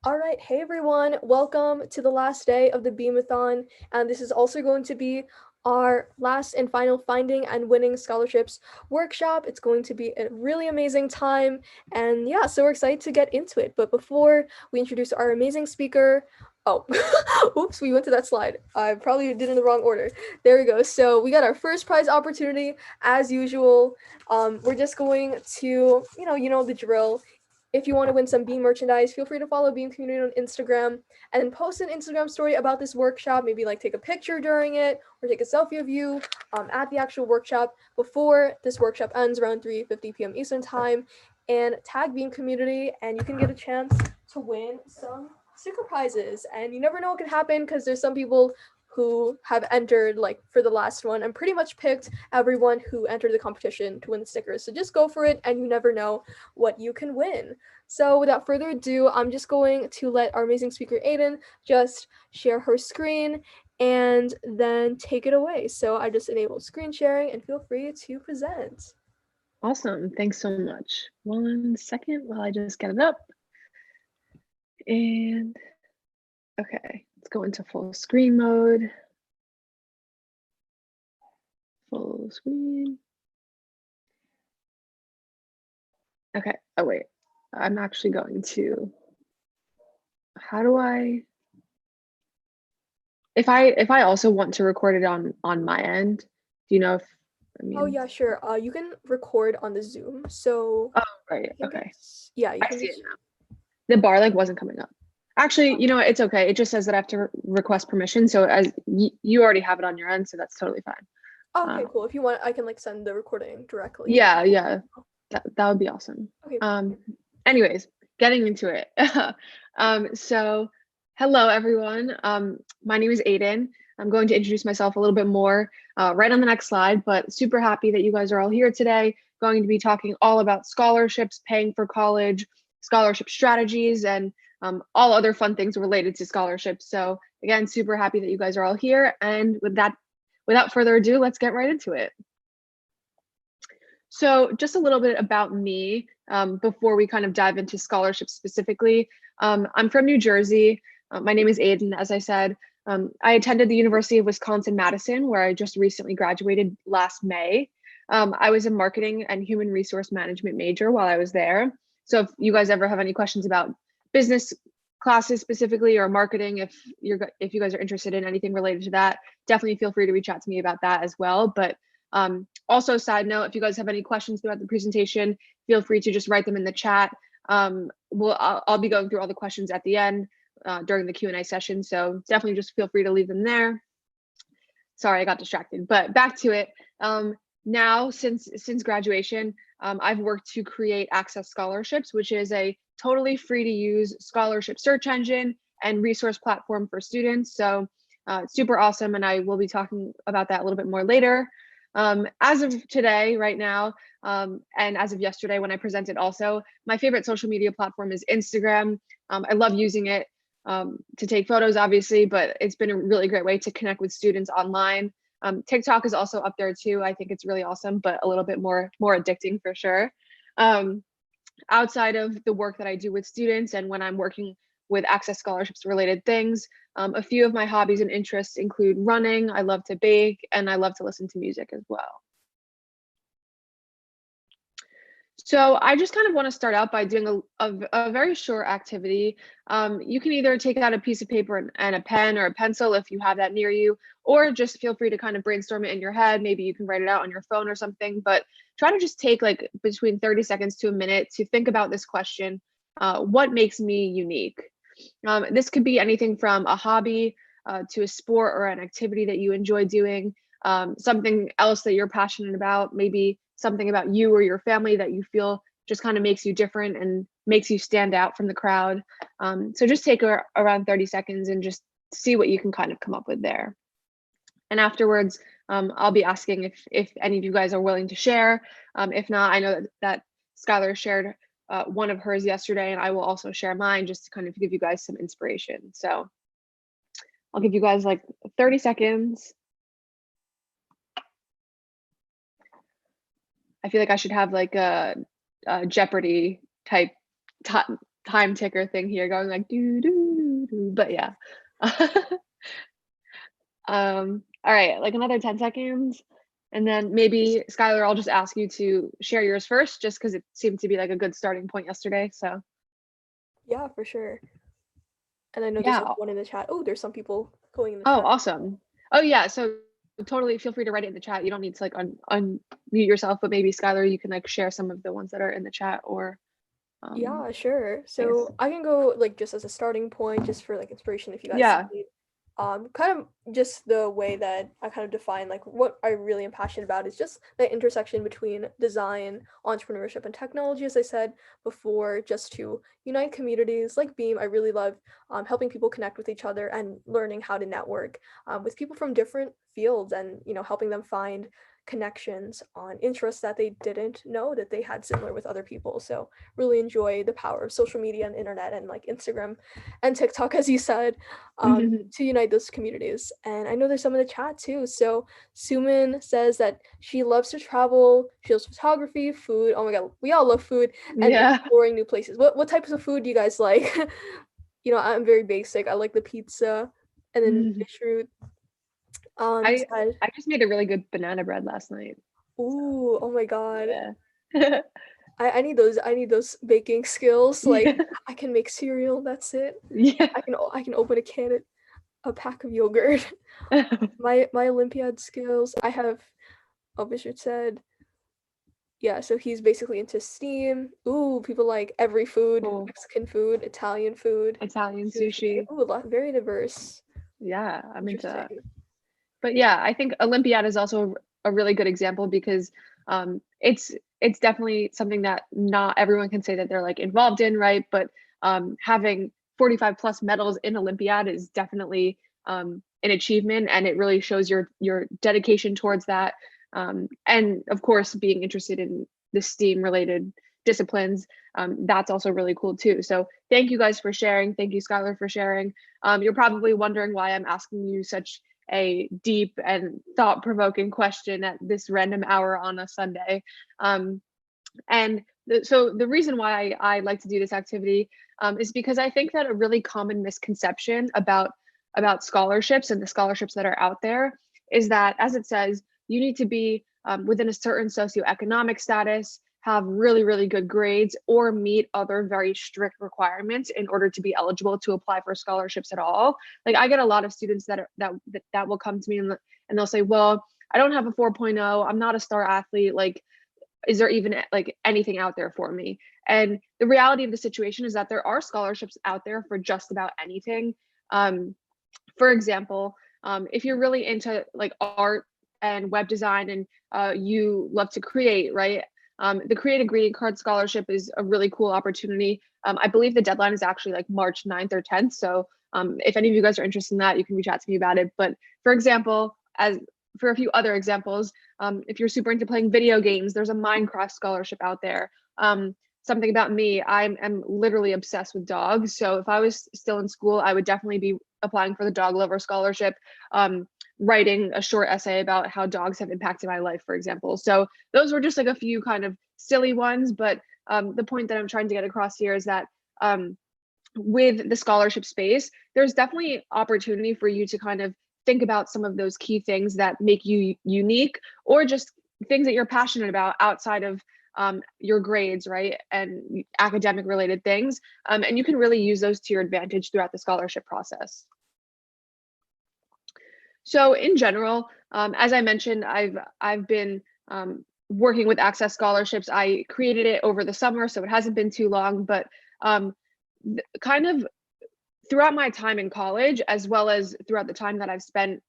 All right, hey everyone, welcome to the last day of the BEAMathon, and this is also going to be our last and final Finding and Winning Scholarships workshop. It's going to be a really amazing time, and yeah, so we're excited to get into it. But before we introduce our amazing speaker, oh, oops, we went to that slide. I probably did it in the wrong order. There we go. So we got our first prize opportunity as usual. We're just going to, you know the drill. If you want to win some Beam merchandise, feel free to follow Beam Community on Instagram and then post an Instagram story about this workshop. Maybe like take a picture during it or take a selfie of you at the actual workshop before this workshop ends around 3:50 p.m. Eastern time, and tag Beam Community, and you can get a chance to win some sticker prizes. And you never know what could happen because there's some people who have entered like for the last one and pretty much picked everyone who entered the competition to win the stickers. So just go for it, and you never know what you can win. So without further ado, I'm just going to let our amazing speaker Aiden just share her screen and then take it away. So I just enabled screen sharing and feel free to present. Awesome, thanks so much. 1 second while I just get it up. And okay, let's go into full screen mode. Full screen. Okay, oh wait, I'm actually going to, how do I, if I also want to record it on my end, do you know if, Oh yeah, sure. You can record on the Zoom. So oh, right, okay. Yeah, you I can see just, it now. The bar like wasn't coming up. Actually, you know what, it's okay. It just says that I have to request permission. So as you already have it on your end, so that's totally fine. okay, cool. If you want, I can like send the recording directly. Yeah, that would be awesome. Okay. Anyways, getting into it. So hello everyone. My name is Aiden. I'm going to introduce myself a little bit more right on the next slide, but super happy that you guys are all here today. Going to be talking all about scholarships, paying for college, scholarship strategies, and all other fun things related to scholarships. So again, super happy that you guys are all here. And with that, without further ado, let's get right into it. So just a little bit about me before we kind of dive into scholarships specifically. I'm from New Jersey. My name is Aiden, as I said. I attended the University of Wisconsin-Madison, where I just recently graduated last May. I was a marketing and human resource management major while I was there. So if you guys ever have any questions about business classes specifically or marketing, if you guys are interested in anything related to that, definitely feel free to reach out to me about that as well. But also, side note, if you guys have any questions throughout the presentation, feel free to just write them in the chat. I'll be going through all the questions at the end during the Q&A session, so definitely just feel free to leave them there. Sorry, I got distracted, but back to it. Now, since graduation, I've worked to create Access Scholarships, which is a totally free to use scholarship search engine and resource platform for students. So super awesome, and I will be talking about that a little bit more later. As of today, right now, and as of yesterday when I presented also, my favorite social media platform is Instagram. I love using it to take photos, obviously, but it's been a really great way to connect with students online. TikTok is also up there too. I think it's really awesome, but a little bit more addicting for sure. Outside of the work that I do with students and when I'm working with Access Scholarships related things, a few of my hobbies and interests include running. I love to bake, and I love to listen to music as well. So I just kind of want to start out by doing a very short activity. You can either take out a piece of paper and a pen or a pencil if you have that near you, or just feel free to kind of brainstorm it in your head. Maybe you can write it out on your phone or something, but try to just take like between 30 seconds to a minute to think about this question. What makes me unique? This could be anything from a hobby to a sport or an activity that you enjoy doing, something else that you're passionate about, maybe something about you or your family that you feel just kind of makes you different and makes you stand out from the crowd. So just take around 30 seconds and just see what you can kind of come up with there. And afterwards, I'll be asking if any of you guys are willing to share. If not, I know that Skylar shared one of hers yesterday, and I will also share mine just to kind of give you guys some inspiration. So I'll give you guys like 30 seconds. I feel like I should have like a Jeopardy type time ticker thing here going like do do do, but yeah. All right, like another 10 seconds. And then maybe Skylar, I'll just ask you to share yours first, just because it seemed to be like a good starting point yesterday. So Yeah, for sure. And I know there's yeah. like one in the chat. Oh, there's some people going in the Oh, chat. awesome. Oh yeah. So totally feel free to write it in the chat. You don't need to like unmute yourself, but maybe Skylar, you can like share some of the ones that are in the chat or Yeah, sure. I guess. So I can go like just as a starting point, just for like inspiration if you guys Yeah. need. Kind of just the way that I kind of define like what I really am passionate about is just the intersection between design, entrepreneurship, and technology, as I said before, just to unite communities like Beam. I really love helping people connect with each other and learning how to network with people from different fields and, helping them find connections on interests that they didn't know that they had similar with other people. So really enjoy the power of social media and internet and like Instagram and TikTok, as you said, to unite those communities. And I know there's some in the chat too. So Suman says that she loves to travel, she loves photography, food. Oh my god, we all love food and Yeah. exploring new places. What types of food do you guys like? I'm very basic. I like the pizza and then fish root. I Said, I just made a really good banana bread last night. ooh, oh my god. Yeah. I need those baking skills. Like Yeah. I can make cereal, that's it. Yeah. I can open a pack of yogurt. My Olympiad skills, I have, oh, Bishop said, yeah, so he's basically into steam. Ooh, people like every food, Cool. Mexican food, Italian food, Italian sushi. sushi. Ooh, very diverse. Yeah, I'm into that. Interesting. But yeah, I think Olympiad is also a really good example because it's definitely something that not everyone can say that they're like involved in, right? But having 45 plus medals in Olympiad is definitely an achievement, and it really shows your dedication towards that. And of course, being interested in the STEAM related disciplines, that's also really cool too. So thank you guys for sharing. Thank you, Skylar, for sharing. You're probably wondering why I'm asking you such a deep and thought-provoking question at this random hour on a Sunday. And so the reason why I like to do this activity is because I think that a really common misconception about scholarships and the scholarships that are out there is that, as it says, you need to be within a certain socioeconomic status, have really, really good grades, or meet other very strict requirements in order to be eligible to apply for scholarships at all. Like I get a lot of students that will come to me and they'll say, well, I don't have a 4.0, I'm not a star athlete, like is there even like anything out there for me? And the reality of the situation is that there are scholarships out there for just about anything. For example, if you're really into like art and web design and you love to create, right? The Create a Greeting Card Scholarship is a really cool opportunity. I believe the deadline is actually like March 9th or 10th. So if any of you guys are interested in that, you can reach out to me about it. But for example, as for a few other examples, if you're super into playing video games, there's a Minecraft scholarship out there. Something about me, I'm literally obsessed with dogs. So if I was still in school, I would definitely be applying for the Dog Lover Scholarship, writing a short essay about how dogs have impacted my life, for example. So those were just like a few kind of silly ones, but the point that I'm trying to get across here is that with the scholarship space, there's definitely opportunity for you to kind of think about some of those key things that make you unique, or just things that you're passionate about outside of your grades, right? And academic related things. And you can really use those to your advantage throughout the scholarship process. So in general, as I mentioned, I've been working with Access Scholarships. I created it over the summer, so it hasn't been too long, but kind of throughout my time in college, as well as throughout the time that I've spent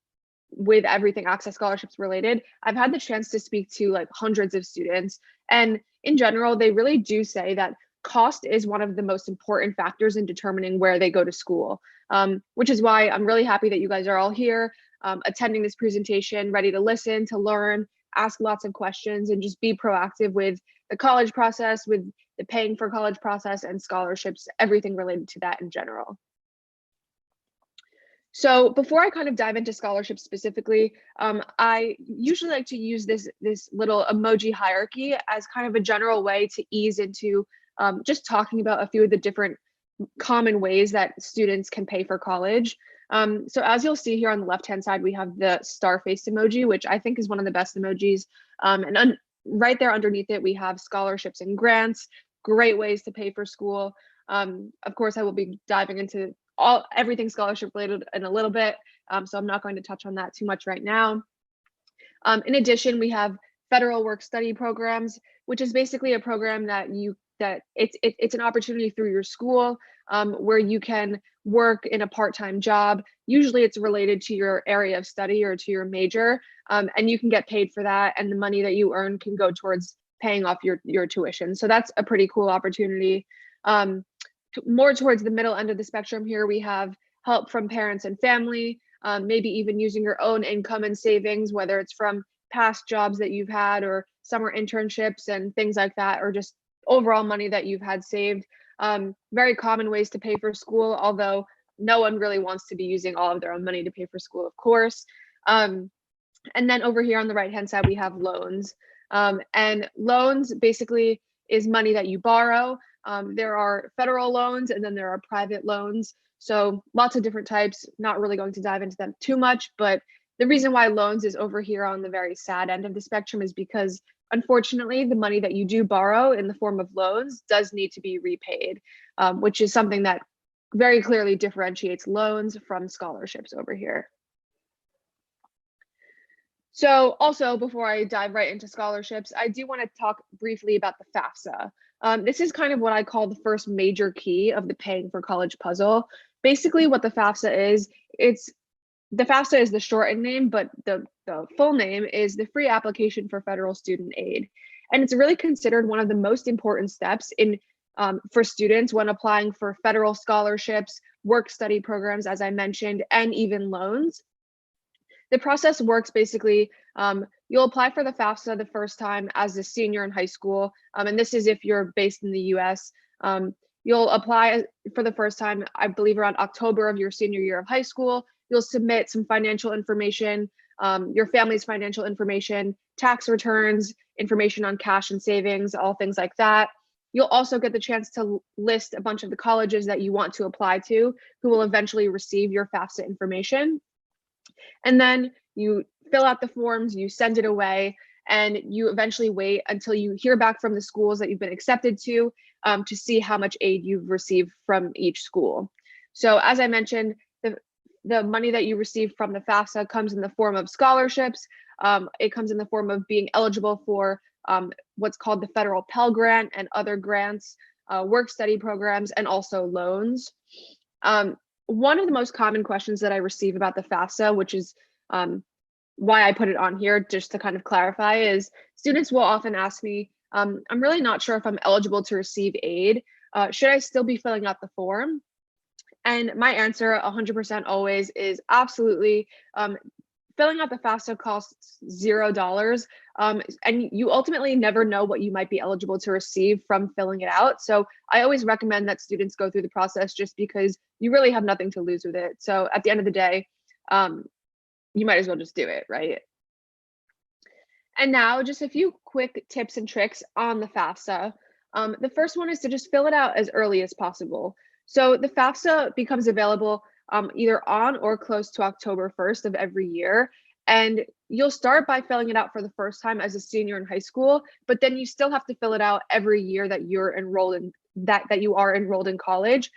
with everything Access Scholarships related, I've had the chance to speak to like hundreds of students. And in general, they really do say that cost is one of the most important factors in determining where they go to school, which is why I'm really happy that you guys are all here, attending this presentation, ready to listen, to learn, ask lots of questions, and just be proactive with the college process, with the paying for college process and scholarships, everything related to that in general. So before I kind of dive into scholarships specifically, I usually like to use this little emoji hierarchy as kind of a general way to ease into just talking about a few of the different common ways that students can pay for college. So as you'll see here on the left-hand side, we have the star-faced emoji, which I think is one of the best emojis. Right there underneath it, we have scholarships and grants, great ways to pay for school. Of course, I will be diving into everything scholarship related in a little bit, so I'm not going to touch on that too much right now. In addition, we have federal work study programs, which is basically a program that it's an opportunity through your school where you can work in a part-time job. Usually it's related to your area of study or to your major, and you can get paid for that, and the money that you earn can go towards paying off your tuition. So that's a pretty cool opportunity. More towards the middle end of the spectrum here, we have help from parents and family, maybe even using your own income and savings, whether it's from past jobs that you've had or summer internships and things like that, or just overall money that you've had saved. Very common ways to pay for school, although no one really wants to be using all of their own money to pay for school, of course. And then over here on the right-hand side, we have loans. And loans basically is money that you borrow. There are federal loans and then there are private loans. So lots of different types, not really going to dive into them too much, but the reason why loans is over here on the very sad end of the spectrum is because unfortunately, the money that you do borrow in the form of loans does need to be repaid, which is something that very clearly differentiates loans from scholarships over here. So also, before I dive right into scholarships, I do want to talk briefly about the FAFSA. This is kind of what I call the first major key of the paying for college puzzle. Basically, what the FAFSA is, the FAFSA is the shortened name, but the full name is the Free Application for Federal Student Aid. And it's really considered one of the most important steps for students when applying for federal scholarships, work study programs, as I mentioned, and even loans. The process works basically, you'll apply for the FAFSA the first time as a senior in high school, and this is if you're based in the US. You'll apply for the first time, I believe, around October of your senior year of high school. You'll submit some financial information, your family's financial information, tax returns, information on cash and savings, all things like that. You'll also get the chance to list a bunch of the colleges that you want to apply to, who will eventually receive your FAFSA information. And then you fill out the forms, you send it away, and you eventually wait until you hear back from the schools that you've been accepted to see how much aid you've received from each school. So as I mentioned, the money that you receive from the FAFSA comes in the form of scholarships. It comes in the form of being eligible for what's called the federal Pell Grant and other grants, work study programs, and also loans. One of the most common questions that I receive about the FAFSA, which is why I put it on here, just to kind of clarify, is students will often ask me, I'm really not sure if I'm eligible to receive aid. Should I still be filling out the form? And my answer 100% always is absolutely. Filling out the FAFSA costs $0, and you ultimately never know what you might be eligible to receive from filling it out. So I always recommend that students go through the process just because you really have nothing to lose with it. So at the end of the day, you might as well just do it, right? And now just a few quick tips and tricks on the FAFSA. The first one is to just fill it out as early as possible. So the FAFSA becomes available either on or close to October 1st of every year. And you'll start by filling it out for the first time as a senior in high school, but then you still have to fill it out every year that you're enrolled in, that you are enrolled in college.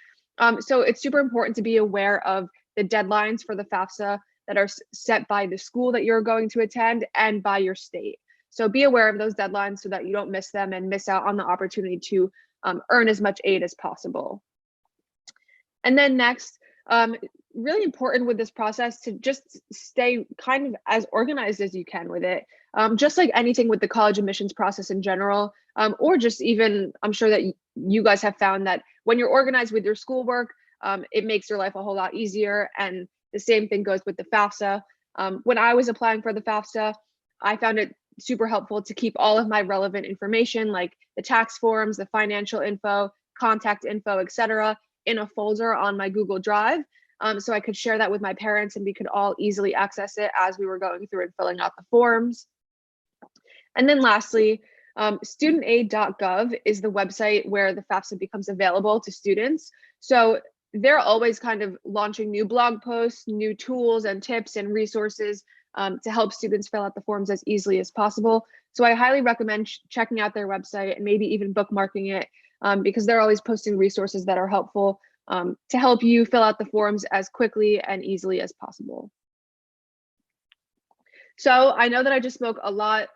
So it's super important to be aware of the deadlines for the FAFSA that are set by the school that you're going to attend and by your state. So be aware of those deadlines so that you don't miss them and miss out on the opportunity to earn as much aid as possible. And then next, really important with this process to just stay kind of as organized as you can with it. Just like anything with the college admissions process in general, or just even, I'm sure that you guys have found that when you're organized with your schoolwork, it makes your life a whole lot easier. And the same thing goes with the FAFSA. When I was applying for the FAFSA, I found it super helpful to keep all of my relevant information, like the tax forms, the financial info, contact info, etc., in a folder on my Google Drive. So I could share that with my parents and we could all easily access it as we were going through and filling out the forms. And then lastly, studentaid.gov is the website where the FAFSA becomes available to students. So they're always kind of launching new blog posts, new tools and tips and resources to help students fill out the forms as easily as possible. So I highly recommend checking out their website and maybe even bookmarking it because they're always posting resources that are helpful to help you fill out the forms as quickly and easily as possible. So I know that I just spoke a lot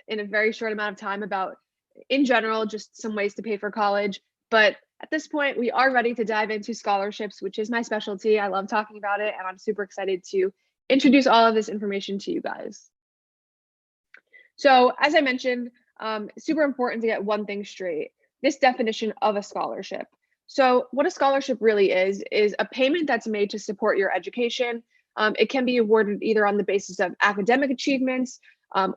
in a very short amount of time about, in general, just some ways to pay for college. But at this point, we are ready to dive into scholarships, which is my specialty. I love talking about it, and I'm super excited to introduce all of this information to you guys. So as I mentioned, super important to get one thing straight, this definition of a scholarship. So what a scholarship really is a payment that's made to support your education. It can be awarded either on the basis of academic achievements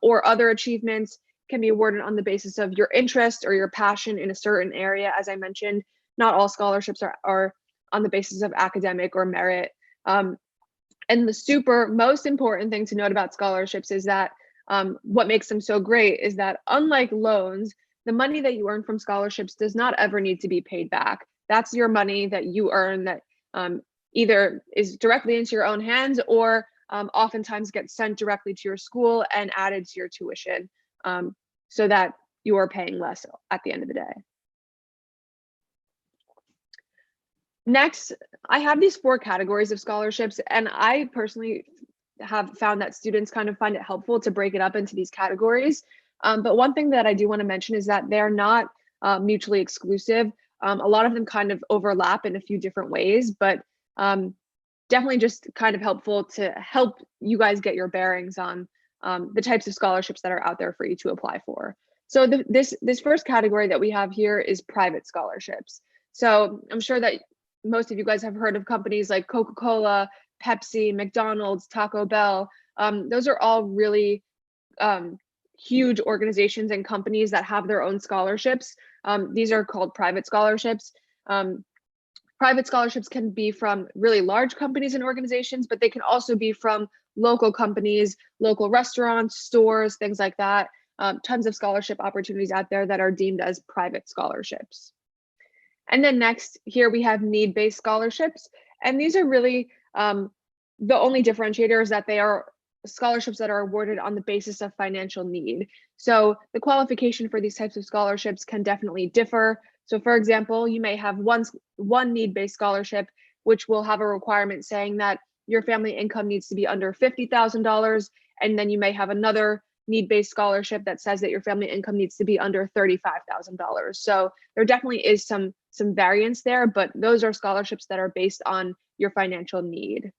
or other achievements, can be awarded on the basis of your interest or your passion in a certain area. As I mentioned, not all scholarships are on the basis of academic or merit. And the most important thing to note about scholarships is that what makes them so great is that unlike loans, the money that you earn from scholarships does not ever need to be paid back. That's your money that you earn that either is directly into your own hands or oftentimes gets sent directly to your school and added to your tuition so that you are paying less at the end of the day. Next, I have these 4 categories of scholarships, and I personally have found that students kind of find it helpful to break it up into these categories. But one thing that I do want to mention is that they're not mutually exclusive. A lot of them kind of overlap in a few different ways, but definitely just kind of helpful to help you guys get your bearings on the types of scholarships that are out there for you to apply for. So this first category that we have here is private scholarships. So I'm sure that most of you guys have heard of companies like Coca-Cola, Pepsi, McDonald's, Taco Bell. Those are all really huge organizations and companies that have their own scholarships. These are called private scholarships. Private scholarships can be from really large companies and organizations, but they can also be from local companies, local restaurants, stores, things like that. Tons of scholarship opportunities out there that are deemed as private scholarships. And then next, here we have need-based scholarships. And these are really the only differentiator is that they are scholarships that are awarded on the basis of financial need. So the qualification for these types of scholarships can definitely differ. So for example, you may have one need-based scholarship, which will have a requirement saying that your family income needs to be under $50,000. And then you may have another need-based scholarship that says that your family income needs to be under $35,000. So there definitely is some variance there, but those are scholarships that are based on your financial need.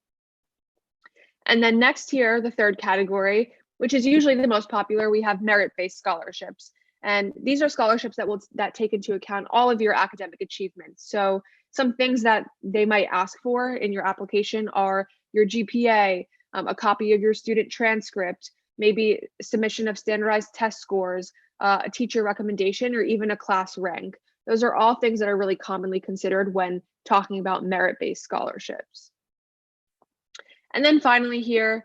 And then next here, the third category, which is usually the most popular, we have merit-based scholarships. And these are scholarships that take into account all of your academic achievements. So some things that they might ask for in your application are your GPA, a copy of your student transcript, maybe submission of standardized test scores, a teacher recommendation, or even a class rank. Those are all things that are really commonly considered when talking about merit-based scholarships. And then finally here,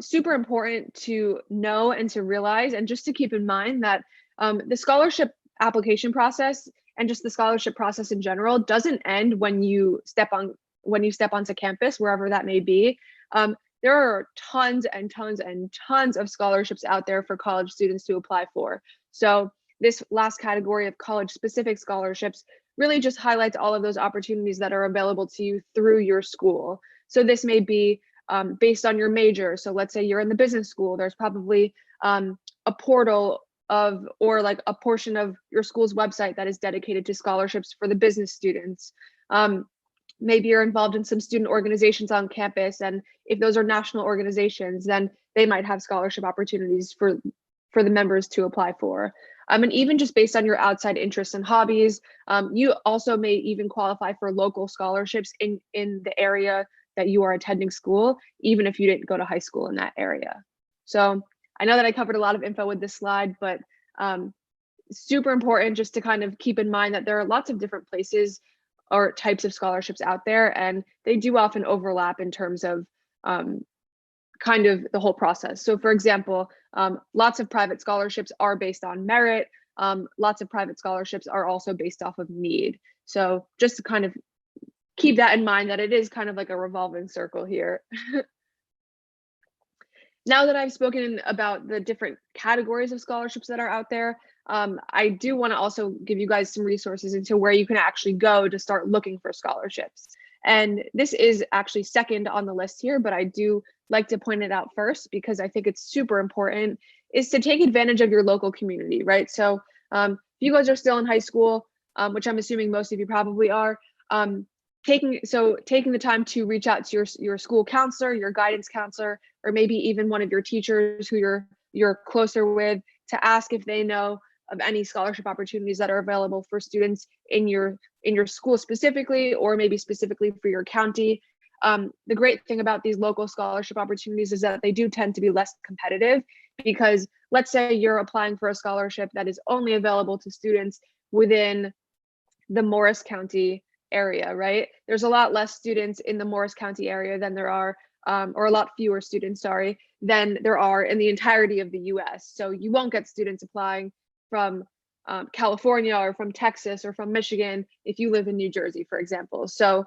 super important to know and to realize, and just to keep in mind that the scholarship application process and just the scholarship process in general doesn't end when you step onto campus, wherever that may be. There are tons and tons and tons of scholarships out there for college students to apply for. So this last category of college-specific scholarships really just highlights all of those opportunities that are available to you through your school. So this may be based on your major. So let's say you're in the business school, there's probably a portal or like a portion of your school's website that is dedicated to scholarships for the business students. Maybe you're involved in some student organizations on campus, and if those are national organizations, then they might have scholarship opportunities for the members to apply for. And even just based on your outside interests and hobbies, you also may even qualify for local scholarships in the area that you are attending school, even if you didn't go to high school in that area. So I know that I covered a lot of info with this slide, but super important just to kind of keep in mind that there are lots of different places or types of scholarships out there, and they do often overlap in terms of kind of the whole process. So for example, lots of private scholarships are based on merit. Lots of private scholarships are also based off of need. So just to kind of keep that in mind, that it is kind of like a revolving circle here. Now that I've spoken about the different categories of scholarships that are out there, I do want to also give you guys some resources into where you can actually go to start looking for scholarships. And this is actually second on the list here, but I do like to point it out first because I think it's super important, is to take advantage of your local community, right? So if you guys are still in high school, which I'm assuming most of you probably are, taking the time to reach out to your school counselor, your guidance counselor, or maybe even one of your teachers who you're closer with, to ask if they know of any scholarship opportunities that are available for students in your school specifically, or maybe specifically for your county. The great thing about these local scholarship opportunities is that they do tend to be less competitive, because let's say you're applying for a scholarship that is only available to students within the Morris County area, right? There's a lot less students in the Morris County area than there are, or a lot fewer students, sorry, than there are in the entirety of the US. So you won't get students applying from California or from Texas or from Michigan if you live in New Jersey, for example. So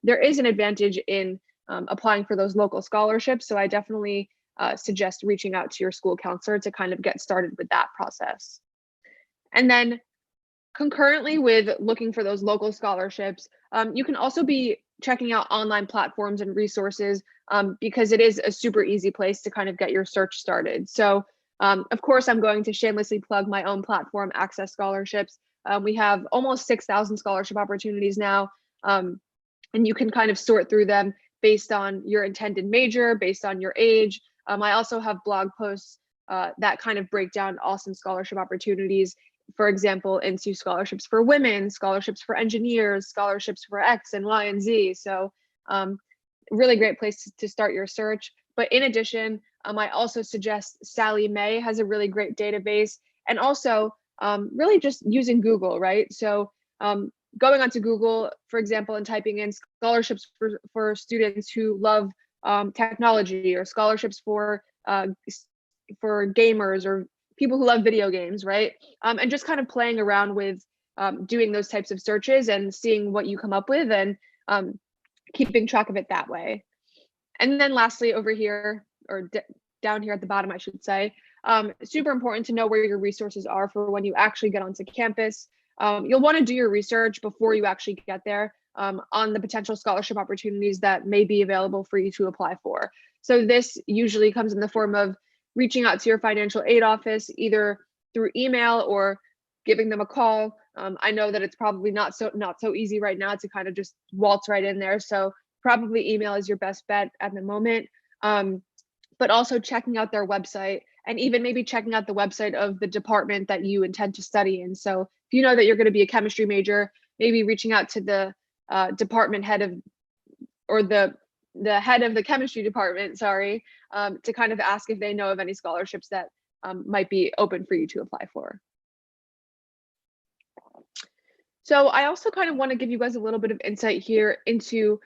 there is an advantage in applying for those local scholarships. So I definitely suggest reaching out to your school counselor to kind of get started with that process. And then concurrently with looking for those local scholarships, you can also be checking out online platforms and resources, because it is a super easy place to kind of get your search started. So of course, I'm going to shamelessly plug my own platform, Access Scholarships. We have almost 6,000 scholarship opportunities now, and you can kind of sort through them based on your intended major, based on your age. I also have blog posts that kind of break down awesome scholarship opportunities, for example, into scholarships for women, scholarships for engineers, scholarships for X and Y and Z. So really great place to start your search. But in addition, I also suggest Sally Mae has a really great database, and also really just using Google, right? So going onto Google, for example, and typing in scholarships for students who love technology, or scholarships for gamers, or people who love video games, right? And just kind of playing around with doing those types of searches and seeing what you come up with, and keeping track of it that way. And then lastly, over here, or down here at the bottom, I should say, super important to know where your resources are for when you actually get onto campus. You'll want to do your research before you actually get there on the potential scholarship opportunities that may be available for you to apply for. So this usually comes in the form of reaching out to your financial aid office, either through email or giving them a call. I know that it's probably not so easy right now to kind of just waltz right in there. So probably email is your best bet at the moment. But also checking out their website, and even maybe checking out the website of the department that you intend to study in. So if you know that you're going to be a chemistry major, maybe reaching out to the department head of, or the head of the chemistry department, sorry, to kind of ask if they know of any scholarships that might be open for you to apply for. So I also kind of want to give you guys a little bit of insight here into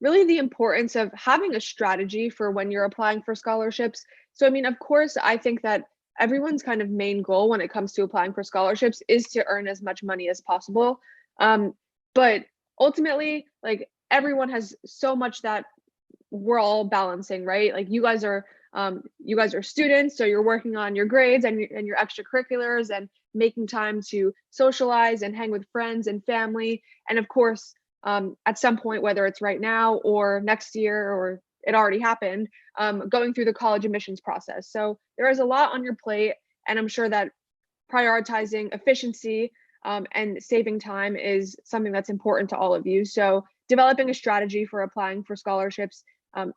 really the importance of having a strategy for when you're applying for scholarships. So, I mean, of course, I think that everyone's kind of main goal when it comes to applying for scholarships is to earn as much money as possible. But ultimately, like, everyone has so much that we're all balancing, right? Like, you guys are students, so you're working on your grades and your extracurriculars, and making time to socialize and hang with friends and family. And of course, at some point, whether it's right now or next year, or it already happened, going through the college admissions process. So there is a lot on your plate, and I'm sure that prioritizing efficiency and saving time is something that's important to all of you. So developing a strategy for applying for scholarships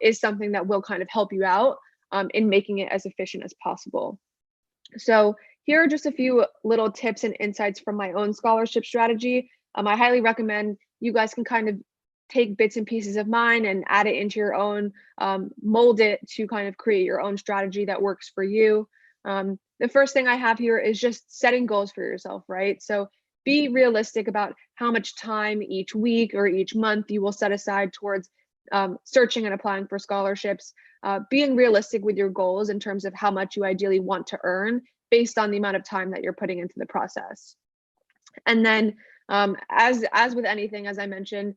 is something that will kind of help you out in making it as efficient as possible. So here are just a few little tips and insights from my own scholarship strategy. I highly recommend you guys can kind of take bits and pieces of mine and add it into your own, mold it to kind of create your own strategy that works for you. The first thing I have here is just setting goals for yourself, right? So be realistic about how much time each week or each month you will set aside towards searching and applying for scholarships. Being realistic with your goals in terms of how much you ideally want to earn based on the amount of time that you're putting into the process. And then As with anything, as I mentioned,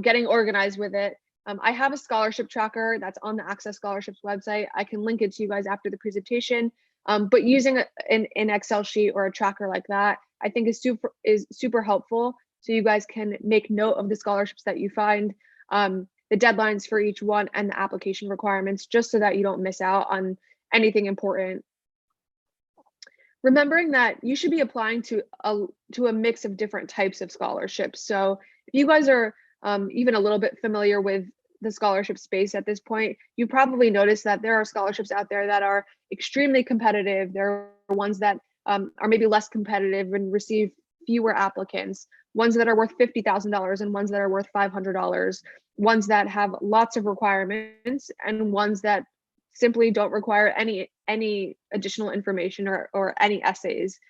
getting organized with it. I have a scholarship tracker that's on the Access Scholarships website. I can link it to you guys after the presentation. But using an Excel sheet or a tracker like that, I think is super helpful. So you guys can make note of the scholarships that you find, the deadlines for each one, and the application requirements, just so that you don't miss out on anything important. Remembering that you should be applying to a mix of different types of scholarships. So if you guys are even a little bit familiar with the scholarship space at this point, you probably noticed that there are scholarships out there that are extremely competitive. There are ones that are maybe less competitive and receive fewer applicants, ones that are worth $50,000 and ones that are worth $500, ones that have lots of requirements, and ones that simply don't require any additional information or any essays.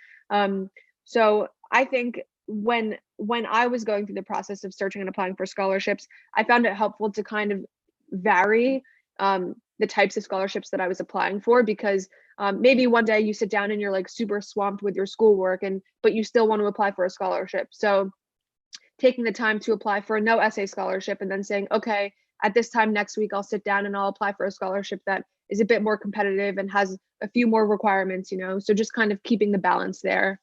So I think when I was going through the process of searching and applying for scholarships, I found it helpful to kind of vary the types of scholarships that I was applying for, because maybe one day you sit down and you're like super swamped with your schoolwork, but you still want to apply for a scholarship. So taking the time to apply for a no essay scholarship and then saying, okay, at this time next week, I'll sit down and I'll apply for a scholarship that is a bit more competitive and has a few more requirements, so just kind of keeping the balance there.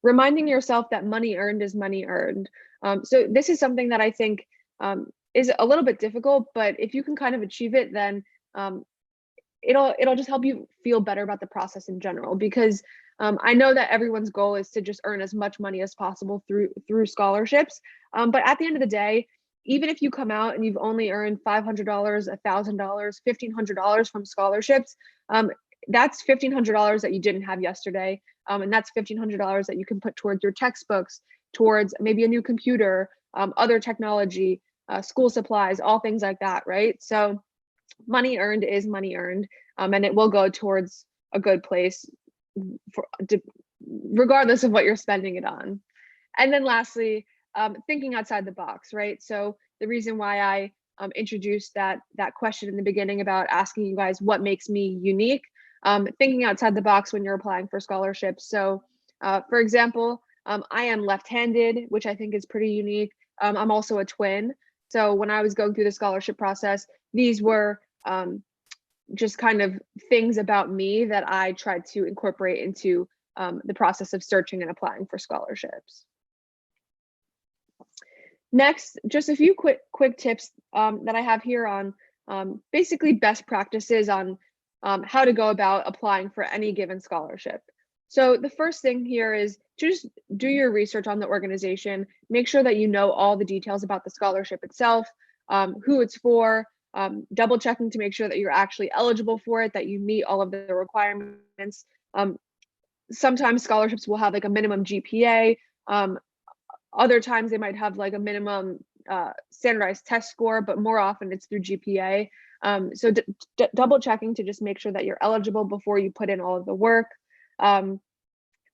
Reminding yourself that money earned is money earned. So this is something that I think is a little bit difficult, but if you can kind of achieve it, then it'll just help you feel better about the process in general, because I know that everyone's goal is to just earn as much money as possible through scholarships. But at the end of the day, even if you come out and you've only earned $500, $1,000, $1,500 from scholarships, that's $1,500 that you didn't have yesterday. And that's $1,500 that you can put towards your textbooks, towards maybe a new computer, other technology, school supplies, all things like that, right? So money earned is money earned, and it will go towards a good place regardless of what you're spending it on. And then lastly, thinking outside the box, right? So the reason why I introduced that question in the beginning about asking you guys what makes me unique, thinking outside the box when you're applying for scholarships. So for example, I am left-handed, which I think is pretty unique. I'm also a twin. So when I was going through the scholarship process, these were just kind of things about me that I tried to incorporate into the process of searching and applying for scholarships. Next, just a few quick tips that I have here on basically best practices on how to go about applying for any given scholarship. So the first thing here is just do your research on the organization. Make sure that you know all the details about the scholarship itself, who it's for, double checking to make sure that you're actually eligible for it, that you meet all of the requirements. Sometimes scholarships will have like a minimum GPA. Other times they might have like a minimum standardized test score, but more often it's through GPA. So double checking to just make sure that you're eligible before you put in all of the work.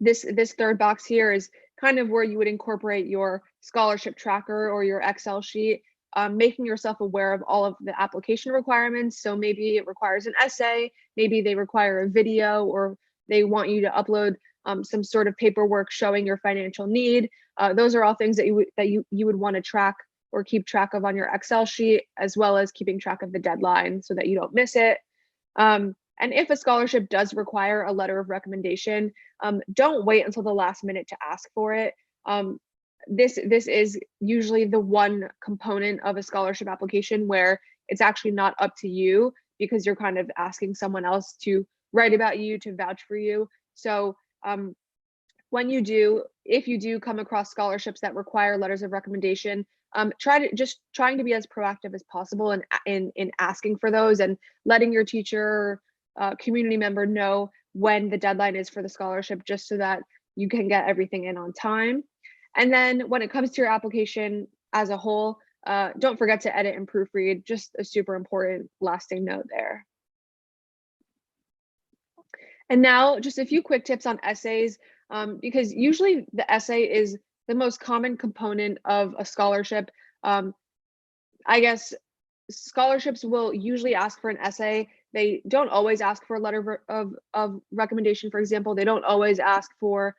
This third box here is kind of where you would incorporate your scholarship tracker or your Excel sheet, making yourself aware of all of the application requirements. So maybe it requires an essay, maybe they require a video, or they want you to upload some sort of paperwork showing your financial need. Those are all things that you would want to track or keep track of on your Excel sheet, as well as keeping track of the deadline so that you don't miss it. And if a scholarship does require a letter of recommendation, don't wait until the last minute to ask for it. This is usually the one component of a scholarship application where it's actually not up to you, because you're kind of asking someone else to write about you, to vouch for you. So when you do, if you do come across scholarships that require letters of recommendation, trying to be as proactive as possible in asking for those, and letting your teacher, community member know when the deadline is for the scholarship, just so that you can get everything in on time. And then when it comes to your application as a whole, don't forget to edit and proofread. Just a super important lasting note there. And now just a few quick tips on essays, because usually the essay is the most common component of a scholarship. I guess scholarships will usually ask for an essay. They don't always ask for a letter of recommendation, for example. They don't always ask for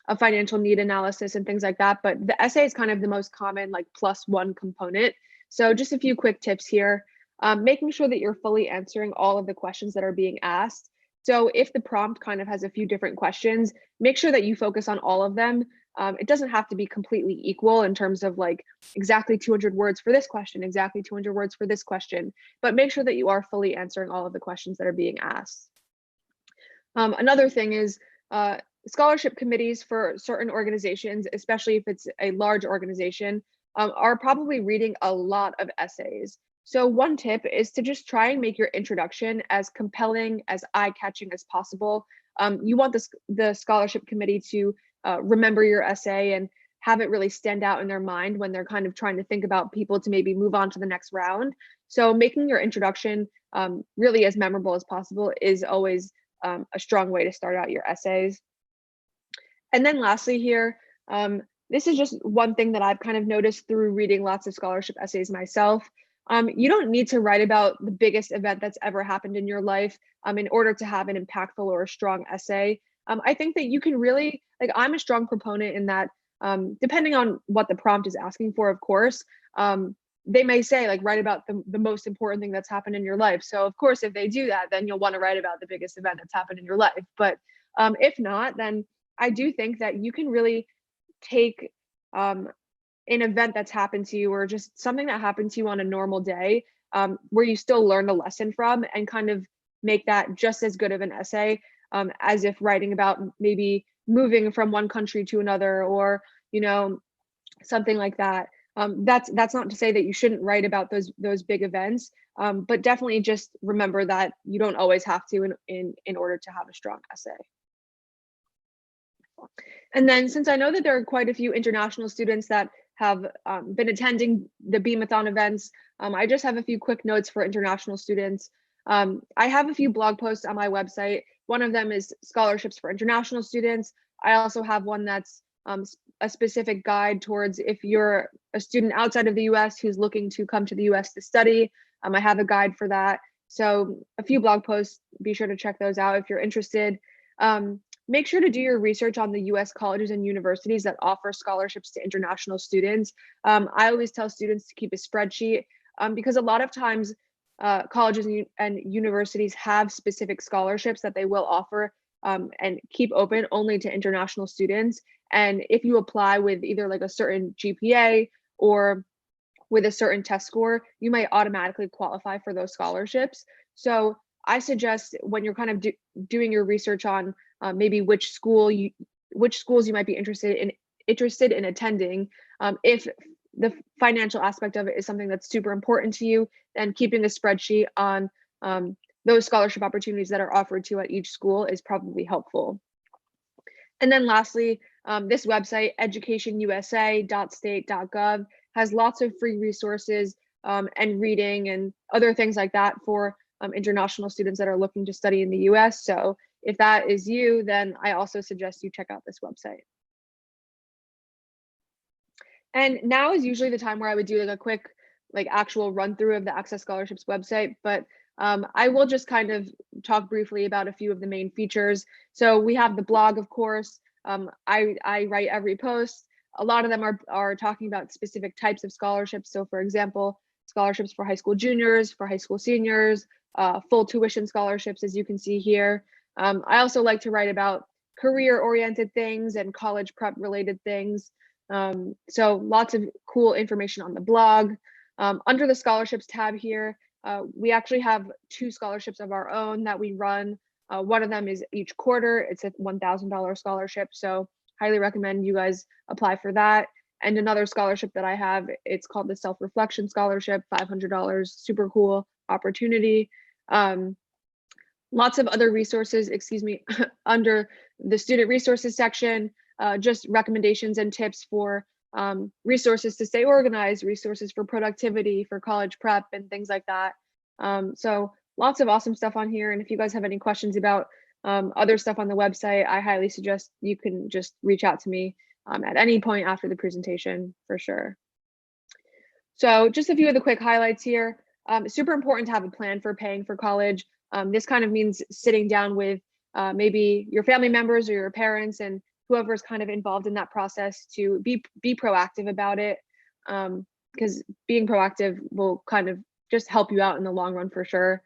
a financial need analysis and things like that. But the essay is kind of the most common, like +1 component. So just a few quick tips here. Making sure that you're fully answering all of the questions that are being asked. So if the prompt kind of has a few different questions, make sure that you focus on all of them. It doesn't have to be completely equal in terms of like exactly 200 words for this question, exactly 200 words for this question, but make sure that you are fully answering all of the questions that are being asked. Another thing is scholarship committees for certain organizations, especially if it's a large organization, are probably reading a lot of essays. So one tip is to just try and make your introduction as compelling, as eye-catching as possible. You want the scholarship committee to remember your essay and have it really stand out in their mind when they're kind of trying to think about people to maybe move on to the next round. So making your introduction really as memorable as possible is always a strong way to start out your essays. And then lastly here, this is just one thing that I've kind of noticed through reading lots of scholarship essays myself. You don't need to write about the biggest event that's ever happened in your life in order to have an impactful or a strong essay. I think that you can really, like, I'm a strong proponent in that, depending on what the prompt is asking for, of course, they may say like write about the most important thing that's happened in your life. So of course, if they do that, then you'll want to write about the biggest event that's happened in your life. But if not, then I do think that you can really take an event that's happened to you or just something that happened to you on a normal day where you still learn a lesson from and kind of make that just as good of an essay as if writing about maybe moving from one country to another or, you know, something like that. That's not to say that you shouldn't write about those big events, but definitely just remember that you don't always have to in order to have a strong essay. And then since I know that there are quite a few international students that have been attending the BEAMathon events, I just have a few quick notes for international students. I have a few blog posts on my website. One of them is scholarships for international students. I also have one that's a specific guide towards if you're a student outside of the US who's looking to come to the US to study. I have a guide for that. So a few blog posts, be sure to check those out if you're interested. Make sure to do your research on the US colleges and universities that offer scholarships to international students. I always tell students to keep a spreadsheet because a lot of times colleges and universities have specific scholarships that they will offer and keep open only to international students. And if you apply with either like a certain GPA or with a certain test score, you might automatically qualify for those scholarships. So I suggest when you're kind of doing your research on maybe which schools you might be interested in attending, if the financial aspect of it is something that's super important to you, then keeping a spreadsheet on those scholarship opportunities that are offered to you at each school is probably helpful. And then lastly, this website, educationusa.state.gov, has lots of free resources and reading and other things like that for international students that are looking to study in the US. So if that is you, then I also suggest you check out this website. And now is usually the time where I would do like a quick, like actual run through of the Access Scholarships website, but I will just kind of talk briefly about a few of the main features. So we have the blog, of course. I write every post. A lot of them are talking about specific types of scholarships. So for example, scholarships for high school juniors, for high school seniors, full tuition scholarships, as you can see here. I also like to write about career-oriented things and college prep related things. So lots of cool information on the blog. Under the scholarships tab here, we actually have 2 scholarships of our own that we run. One of them is each quarter. It's a $1,000 scholarship. So highly recommend you guys apply for that. And another scholarship that I have, it's called the Self-Reflection Scholarship, $500, super cool opportunity. Lots of other resources, excuse me, under the student resources section, just recommendations and tips for resources to stay organized, resources for productivity, for college prep and things like that. So lots of awesome stuff on here. And if you guys have any questions about other stuff on the website, I highly suggest you can just reach out to me at any point after the presentation for sure. So just a few of the quick highlights here. It's super important to have a plan for paying for college. This kind of means sitting down with maybe your family members or your parents and whoever's kind of involved in that process to be proactive about it, because being proactive will kind of just help you out in the long run for sure.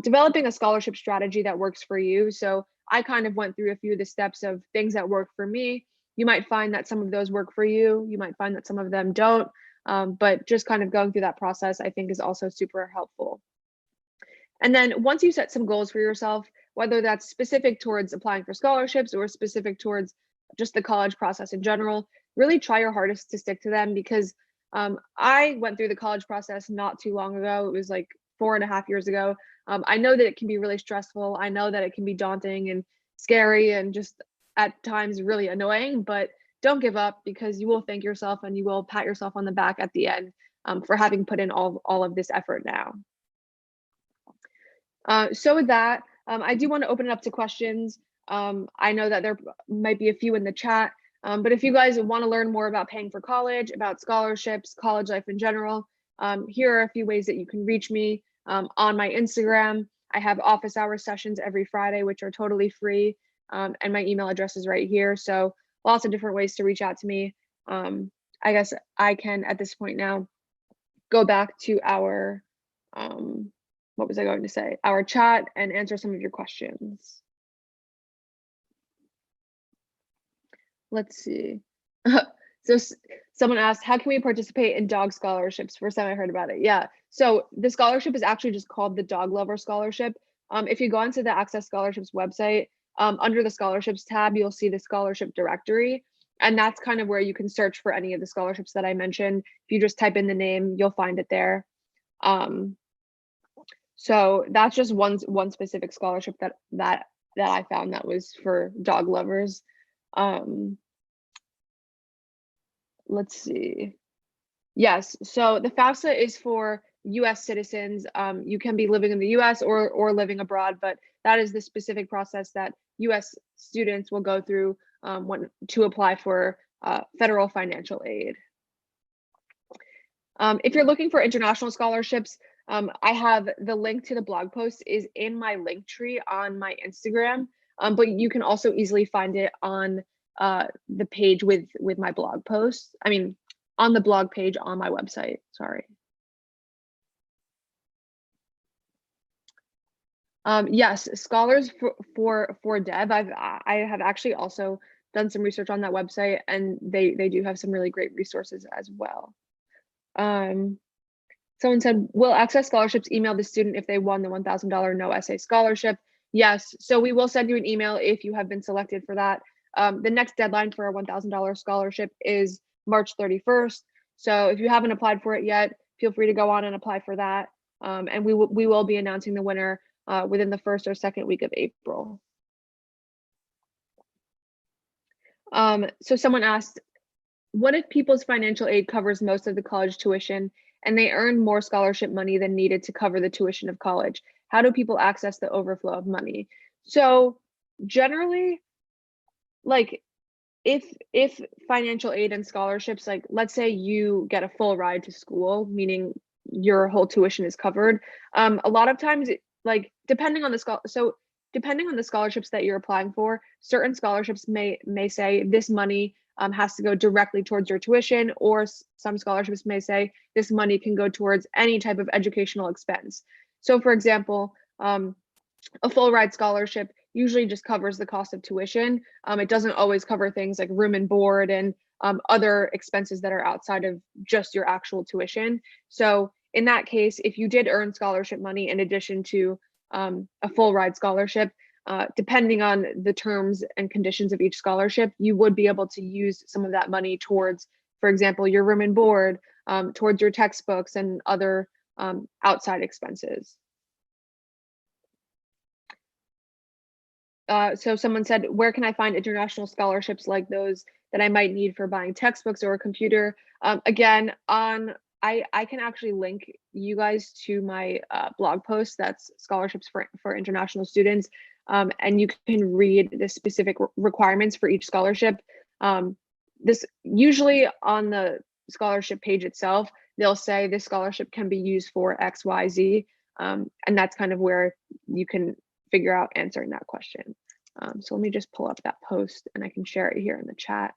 Developing a scholarship strategy that works for you. So I kind of went through a few of the steps of things that work for me. You might find that some of those work for you. You might find that some of them don't. But just kind of going through that process, I think, is also super helpful. And then once you set some goals for yourself, whether that's specific towards applying for scholarships or specific towards just the college process in general, really try your hardest to stick to them, because I went through the college process not too long ago. It was like 4.5 years ago. I know that it can be really stressful. I know that it can be daunting and scary and just at times really annoying, but don't give up, because you will thank yourself and you will pat yourself on the back at the end for having put in all of this effort now. So with that, I do want to open it up to questions. I know that there might be a few in the chat, but if you guys want to learn more about paying for college, about scholarships, college life in general, here are a few ways that you can reach me. On my Instagram, I have office hour sessions every Friday, which are totally free, and my email address is right here. So lots of different ways to reach out to me. I guess I can, at this point now, go back to our what was I going to say? Our chat and answer some of your questions. Let's see. So someone asked, how can we participate in dog scholarships? First time I heard about it. Yeah. So the scholarship is actually just called the Dog Lover Scholarship. If you go onto the Access Scholarships website, under the scholarships tab, you'll see the scholarship directory. And that's kind of where you can search for any of the scholarships that I mentioned. If you just type in the name, you'll find it there. So that's just one specific scholarship that I found that was for dog lovers. Let's see. Yes, so the FAFSA is for US citizens. You can be living in the US or living abroad, but that is the specific process that US students will go through to apply for federal financial aid. If you're looking for international scholarships, I have the link to the blog post is in my link tree on my Instagram, but you can also easily find it on the page with my blog post. I mean, on the blog page on my website, sorry. Yes, Scholars for Dev. I have actually also done some research on that website, and they do have some really great resources as well. Someone said, will Access Scholarships email the student if they won the $1,000 no essay scholarship? Yes, so we will send you an email if you have been selected for that. The next deadline for a $1,000 scholarship is March 31st. So if you haven't applied for it yet, feel free to go on and apply for that. And we will be announcing the winner within the first or second week of April. So someone asked, what if people's financial aid covers most of the college tuition and they earn more scholarship money than needed to cover the tuition of college? How do people access the overflow of money? So generally, like if financial aid and scholarships, like let's say you get a full ride to school, meaning your whole tuition is covered. A lot of times, like depending on the scholarships that you're applying for, certain scholarships may say this money has to go directly towards your tuition, or some scholarships may say this money can go towards any type of educational expense. So for example, a full ride scholarship usually just covers the cost of tuition. It doesn't always cover things like room and board and other expenses that are outside of just your actual tuition. So in that case, if you did earn scholarship money in addition to a full ride scholarship, depending on the terms and conditions of each scholarship, you would be able to use some of that money towards, for example, your room and board, towards your textbooks and other outside expenses. So someone said, where can I find international scholarships like those that I might need for buying textbooks or a computer? Again, I can actually link you guys to my blog post that's scholarships for international students, and you can read the specific requirements for each scholarship. This usually on the scholarship page itself, they'll say this scholarship can be used for X, Y, Z, and that's kind of where you can figure out answering that question. So let me just pull up that post and I can share it here in the chat.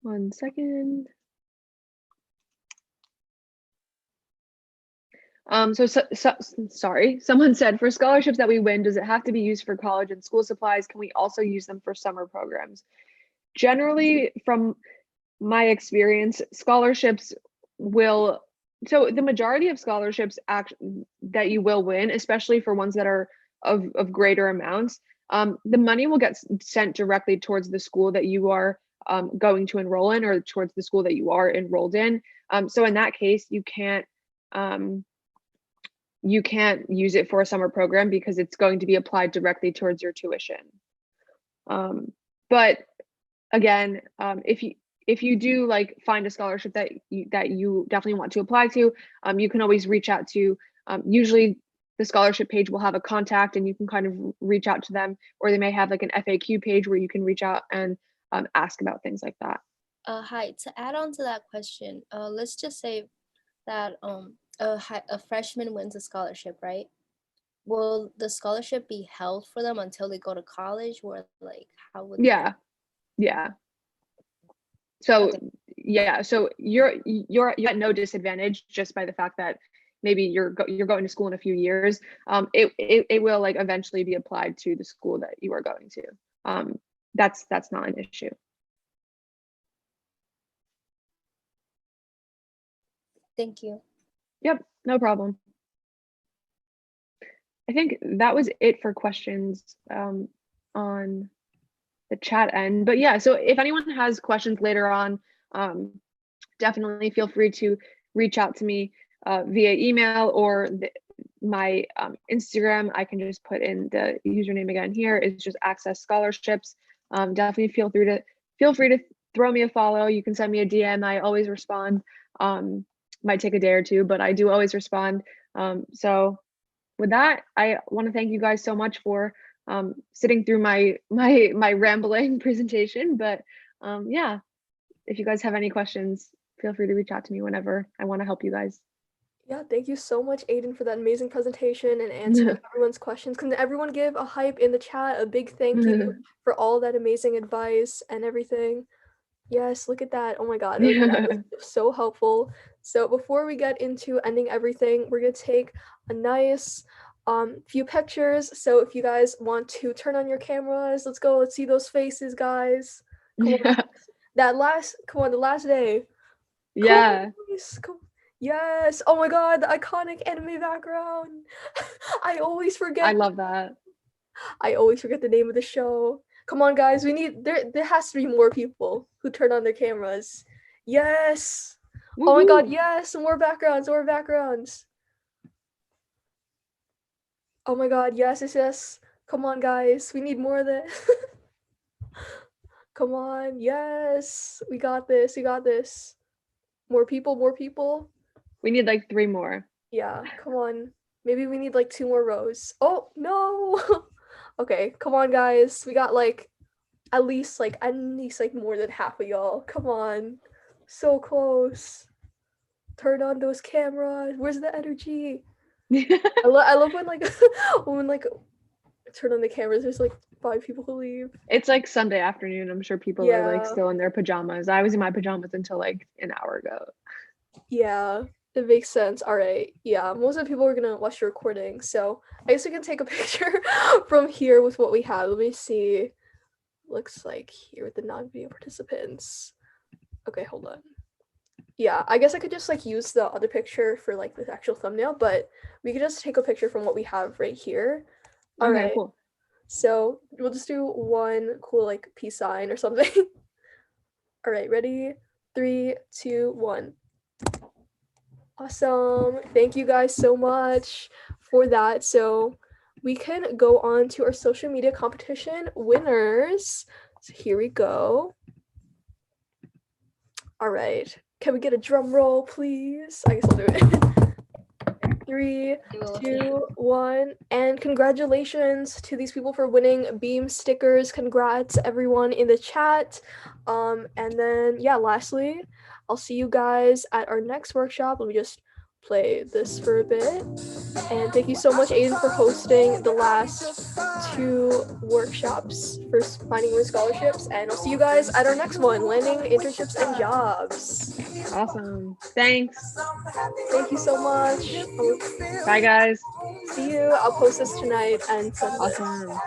One second. Sorry, someone said, for scholarships that we win, does it have to be used for college and school supplies? Can we also use them for summer programs? Generally, from my experience, scholarships will, so the majority of scholarships that you will win, especially for ones that are of greater amounts, the money will get sent directly towards the school that you are going to enroll in, or towards the school that you are enrolled in. So in that case, you can't use it for a summer program because it's going to be applied directly towards your tuition. But again, if you do like find a scholarship that you definitely want to apply to, you can always reach out to, usually the scholarship page will have a contact and you can kind of reach out to them, or they may have like an FAQ page where you can reach out and ask about things like that. Hi, to add on to that question, let's just say that a freshman wins a scholarship, right? Will the scholarship be held for them until they go to college, or like how would Yeah. So Okay. yeah, so you're at no disadvantage just by the fact that maybe you're going to school in a few years. It will like eventually be applied to the school that you are going to. That's not an issue. Thank you. Yep, no problem. I think that was it for questions on the chat end. But yeah, so if anyone has questions later on, definitely feel free to reach out to me via email or my Instagram. I can just put in the username again here. It's just Access Scholarships. Definitely feel free to throw me a follow. You can send me a DM. I always respond. Might take a day or two, but I do always respond. So with that, I want to thank you guys so much for sitting through my rambling presentation. But yeah, if you guys have any questions, feel free to reach out to me whenever. I want to help you guys. Yeah, thank you so much, Aiden, for that amazing presentation and answering everyone's questions. Can everyone give a hype in the chat? A big thank you for all that amazing advice and everything. Yes, look at that. Oh my God, that was so helpful. So before we get into ending everything, we're gonna take a nice few pictures. So if you guys want to turn on your cameras, let's go. Let's see those faces, guys. Come on. The last day. Yeah. Come. Yes. Oh my God, the iconic anime background. I always forget. I love that. I always forget the name of the show. Come on, guys. We need there has to be more people who turn on their cameras. Yes. Oh my God, yes, more backgrounds, more backgrounds. Oh my God, yes. Come on, guys. We need more of this. Come on, yes. We got this. More people. We need like 3 more. Yeah, come on. Maybe we need like 2 more rows. Oh, no. Okay, come on, guys. We got like at least more than half of y'all. Come on. So close. Turn on those cameras. Where's the energy? I love when like when like turn on the cameras, there's like 5 people who leave. It's like Sunday afternoon. I'm sure people are like still in their pajamas. I was in my pajamas until like an hour ago. Yeah, it makes sense. All right. Yeah, most of the people are gonna watch the recording, so I guess we can take a picture from here with what we have. Let me see. Looks like here with the non-video participants. Okay, hold on. Yeah, I guess I could just like use the other picture for like the actual thumbnail, but we could just take a picture from what we have right here. All Okay, right. cool. So we'll just do one cool like peace sign or something. All right, ready? 3, 2, 1. Awesome. Thank you guys so much for that. So we can go on to our social media competition winners. So here we go. All right. Can we get a drum roll, please? I guess I'll do it. 3, 2, 1. And congratulations to these people for winning Beam stickers. Congrats, everyone in the chat. And then, yeah, lastly, I'll see you guys at our next workshop. Let me just play this for a bit. And thank you so much, Aiden, for hosting the last 2 workshops for finding women scholarships. And I'll see you guys at our next one, landing internships and jobs. Awesome. Thanks. Thank you so much. Bye, guys. See you. I'll post this tonight and Sunday. Awesome.